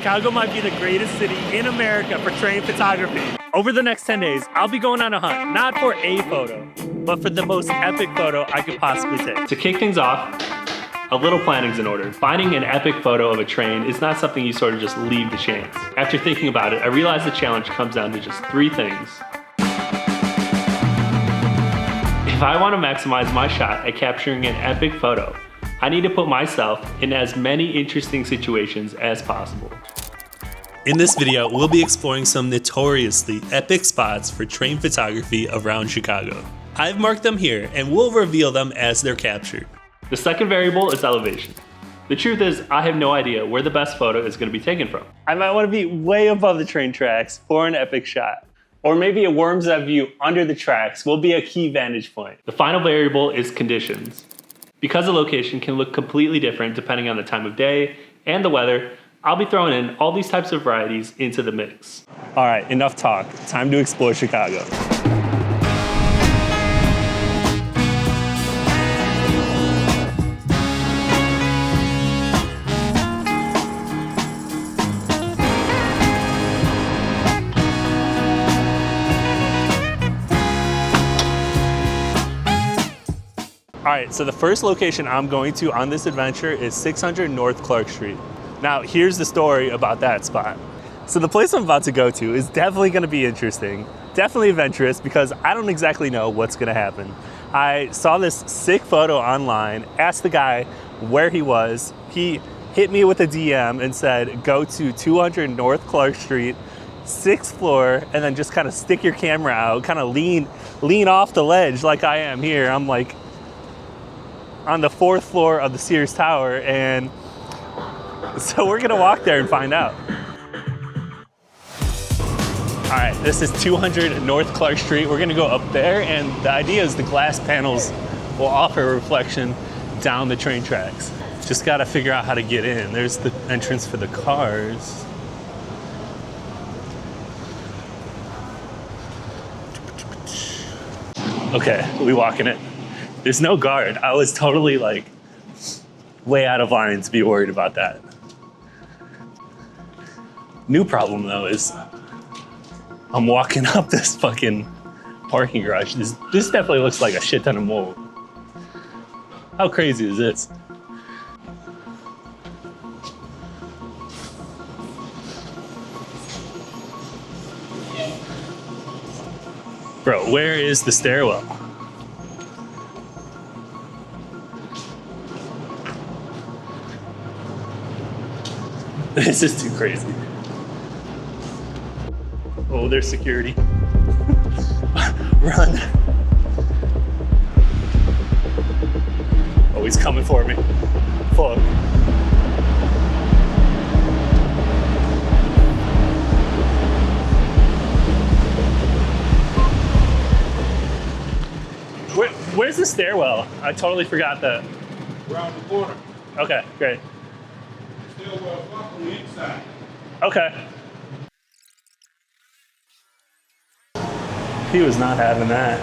Chicago might be the greatest city in America for train photography. Over the next 10 days, I'll be going on a hunt, not for a photo, but for the most epic photo I could possibly take. To kick things off, a little planning's in order. Finding an epic photo of a train is not something you sort of just leave to chance. After thinking about it, I realized the challenge comes down to just 3 things. If I want to maximize my shot at capturing an epic photo, I need to put myself in as many interesting situations as possible. In this video, we'll be exploring some notoriously epic spots for train photography around Chicago. I've marked them here and we'll reveal them as they're captured. The second variable is elevation. The truth is, I have no idea where the best photo is going to be taken from. I might want to be way above the train tracks for an epic shot. Or maybe a worm's eye view under the tracks will be a key vantage point. The final variable is conditions. Because the location can look completely different depending on the time of day and the weather, I'll be throwing in all these types of varieties into the mix. All right, enough talk. Time to explore Chicago. All right, so the first location I'm going to on this adventure is 600 North Clark Street. Now, here's the story about that spot. So the place I'm about to go to is definitely gonna be interesting, definitely adventurous, because I don't exactly know what's gonna happen. I saw this sick photo online, asked the guy where he was. He hit me with a DM and said, go to 200 North Clark Street, 6th floor, and then just kind of stick your camera out, kind of lean off the ledge like I am here. I'm like, on the 4th floor of the Sears Tower, and so we're gonna walk there and find out. All right, this is 200 North Clark Street. We're gonna go up there, and the idea is the glass panels will offer a reflection down the train tracks. Just gotta figure out how to get in. There's the entrance for the cars. Okay, we walking it. There's no guard. I was totally like way out of line to be worried about that. New problem though is I'm walking up this fucking parking garage. This definitely looks like a shit ton of mold. How crazy is this? Bro, where is the stairwell? This is too crazy. Oh, there's security. Run. Oh, he's coming for me. Fuck. Where's the stairwell? I totally forgot that. Around the corner. Okay, great. On the inside. Okay. He was not having that.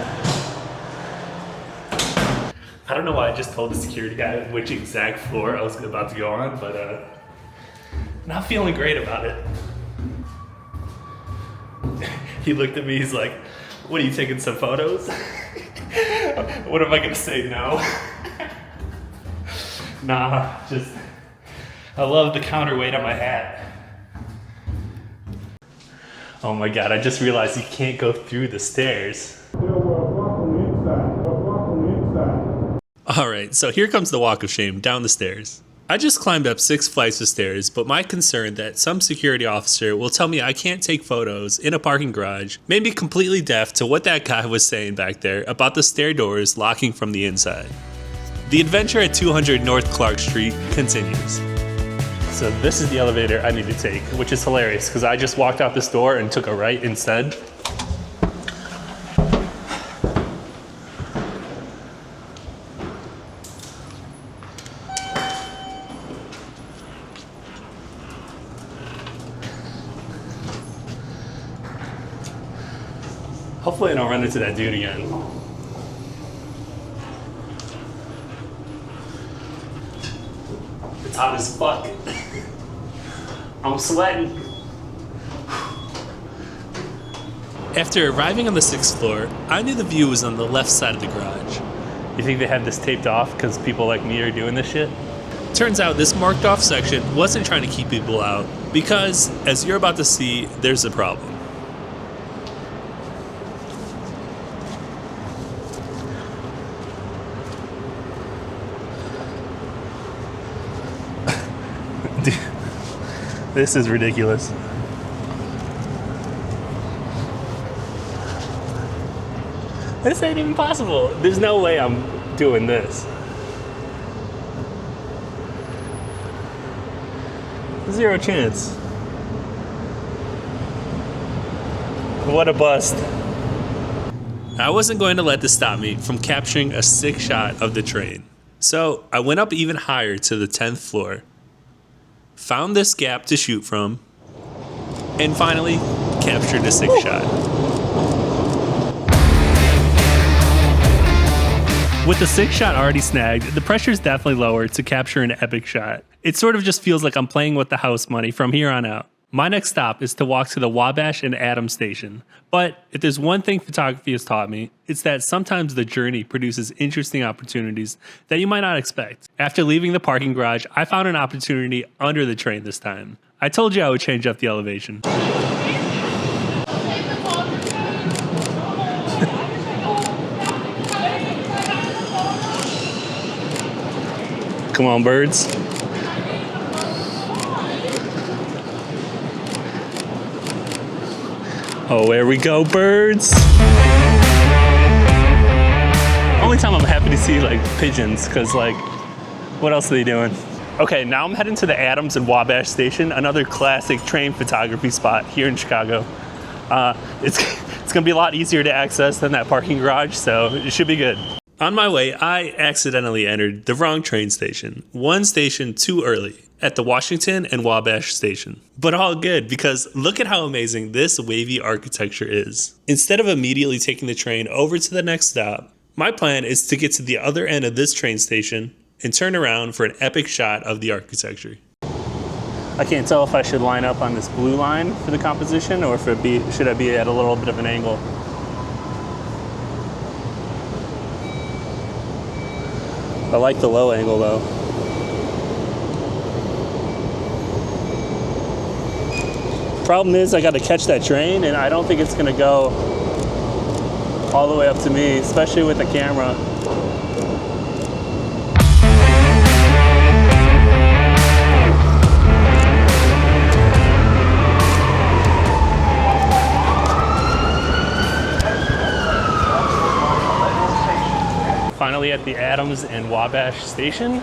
I don't know why I just told the security guy which exact floor I was about to go on, but not feeling great about it. He looked at me, he's like, what, are you taking some photos? What am I gonna say, no? Nah, just, I love the counterweight on my hat. Oh my God, I just realized you can't go through the stairs. All right, so here comes the walk of shame down the stairs. I just climbed up 6 flights of stairs, but my concern that some security officer will tell me I can't take photos in a parking garage made me completely deaf to what that guy was saying back there about the stair doors locking from the inside. The adventure at 200 North Clark Street continues. So this is the elevator I need to take, which is hilarious because I just walked out this door and took a right instead. Hopefully I don't run into that dude again. It's hot as fuck. I'm sweating. After arriving on the 6th floor, I knew the view was on the left side of the garage. You think they have this taped off because people like me are doing this shit? Turns out this marked off section wasn't trying to keep people out because, as you're about to see, there's a problem. Dude, this is ridiculous. This ain't even possible. There's no way I'm doing this. Zero chance. What a bust. I wasn't going to let this stop me from capturing a sick shot of the train. So I went up even higher to the 10th floor, found this gap to shoot from, and finally captured a sick shot. With the 6th shot already snagged, the pressure is definitely lower to capture an epic shot. It sort of just feels like I'm playing with the house money from here on out. My next stop is to walk to the Wabash and Adams station. But if there's one thing photography has taught me, it's that sometimes the journey produces interesting opportunities that you might not expect. After leaving the parking garage, I found an opportunity under the train this time. I told you I would change up the elevation. Come on, birds. Oh, there we go, birds. Only time I'm happy to see like pigeons, because like, what else are they doing? Okay, now I'm heading to the Adams and Wabash station, another classic train photography spot here in Chicago. It's gonna be a lot easier to access than that parking garage, so it should be good. On my way, I accidentally entered the wrong train station, one station too early, at the Washington and Wabash station. But all good, because look at how amazing this wavy architecture is. Instead of immediately taking the train over to the next stop, my plan is to get to the other end of this train station and turn around for an epic shot of the architecture. I can't tell if I should line up on this blue line for the composition or if should I be at a little bit of an angle. I like the low angle though. Problem is I got to catch that train and I don't think it's gonna go all the way up to me, especially with the camera. Finally at the Adams and Wabash station.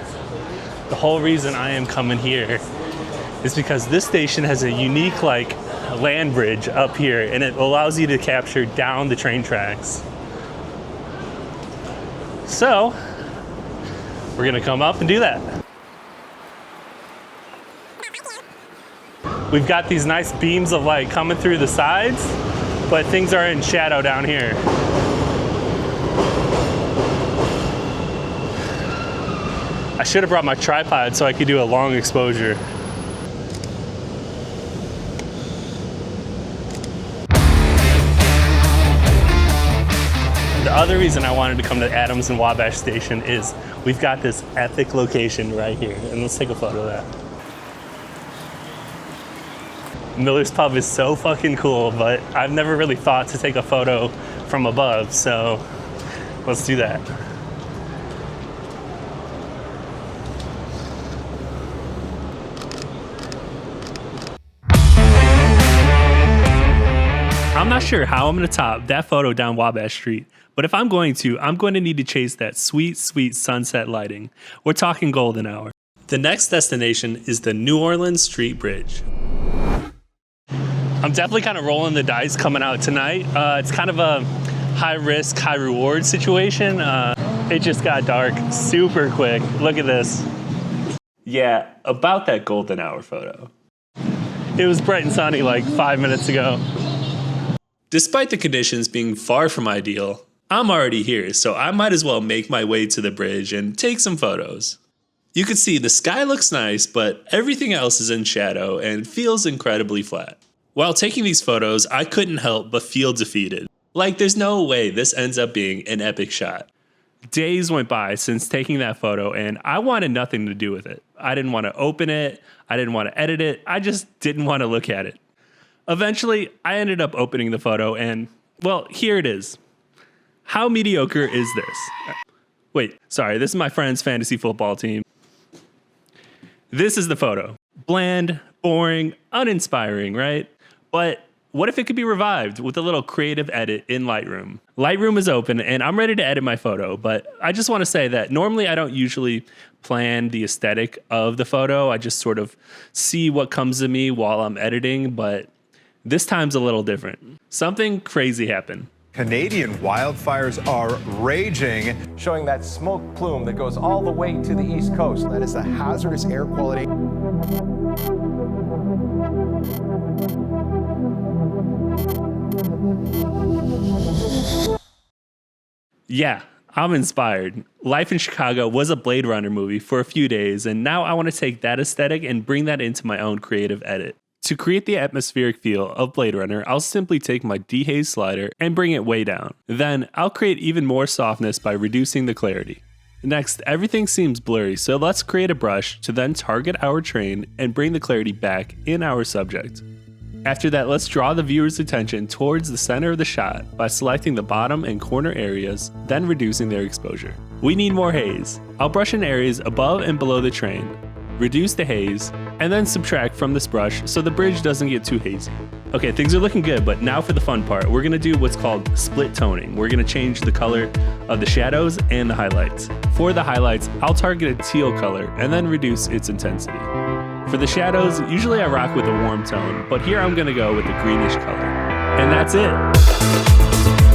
The whole reason I am coming here is because this station has a unique like land bridge up here and it allows you to capture down the train tracks. So we're gonna come up and do that. We've got these nice beams of light coming through the sides, but things are in shadow down here. I should have brought my tripod so I could do a long exposure. The other reason I wanted to come to Adams and Wabash station is we've got this epic location right here. And let's take a photo of that. Miller's Pub is so fucking cool, but I've never really thought to take a photo from above, so let's do that. I'm not sure how I'm going to top that photo down Wabash Street, but if I'm going to need to chase that sweet, sweet sunset lighting. We're talking golden hour. The next destination is the New Orleans Street Bridge. I'm definitely kind of rolling the dice coming out tonight. It's kind of a high risk, high reward situation. It just got dark super quick. Look at this. Yeah, about that golden hour photo. It was bright and sunny like 5 minutes ago. Despite the conditions being far from ideal, I'm already here, so I might as well make my way to the bridge and take some photos. You can see the sky looks nice, but everything else is in shadow and feels incredibly flat. While taking these photos, I couldn't help but feel defeated. Like there's no way this ends up being an epic shot. Days went by since taking that photo and I wanted nothing to do with it. I didn't want to open it. I didn't want to edit it. I just didn't want to look at it. Eventually, I ended up opening the photo and, well, here it is. How mediocre is this? Wait, sorry, this is my friend's fantasy football team. This is the photo. Bland, boring, uninspiring, right? But what if it could be revived with a little creative edit in Lightroom? Lightroom is open and I'm ready to edit my photo, but I just want to say that normally I don't usually plan the aesthetic of the photo. I just sort of see what comes to me while I'm editing, but this time's a little different. Something crazy happened. Canadian wildfires are raging, showing that smoke plume that goes all the way to the East Coast. That is the hazardous air quality. Yeah, I'm inspired. Life in Chicago was a Blade Runner movie for a few days, and now I want to take that aesthetic and bring that into my own creative edit. To create the atmospheric feel of Blade Runner, I'll simply take my dehaze slider and bring it way down. Then I'll create even more softness by reducing the clarity. Next, everything seems blurry, so let's create a brush to then target our train and bring the clarity back in our subject. After that, let's draw the viewer's attention towards the center of the shot by selecting the bottom and corner areas, then reducing their exposure. We need more haze. I'll brush in areas above and below the train, reduce the haze, and then subtract from this brush so the bridge doesn't get too hazy. Okay, things are looking good, but now for the fun part. We're gonna do what's called split toning. We're gonna change the color of the shadows and the highlights. For the highlights, I'll target a teal color and then reduce its intensity. For the shadows, usually I rock with a warm tone, but here I'm gonna go with a greenish color. And that's it.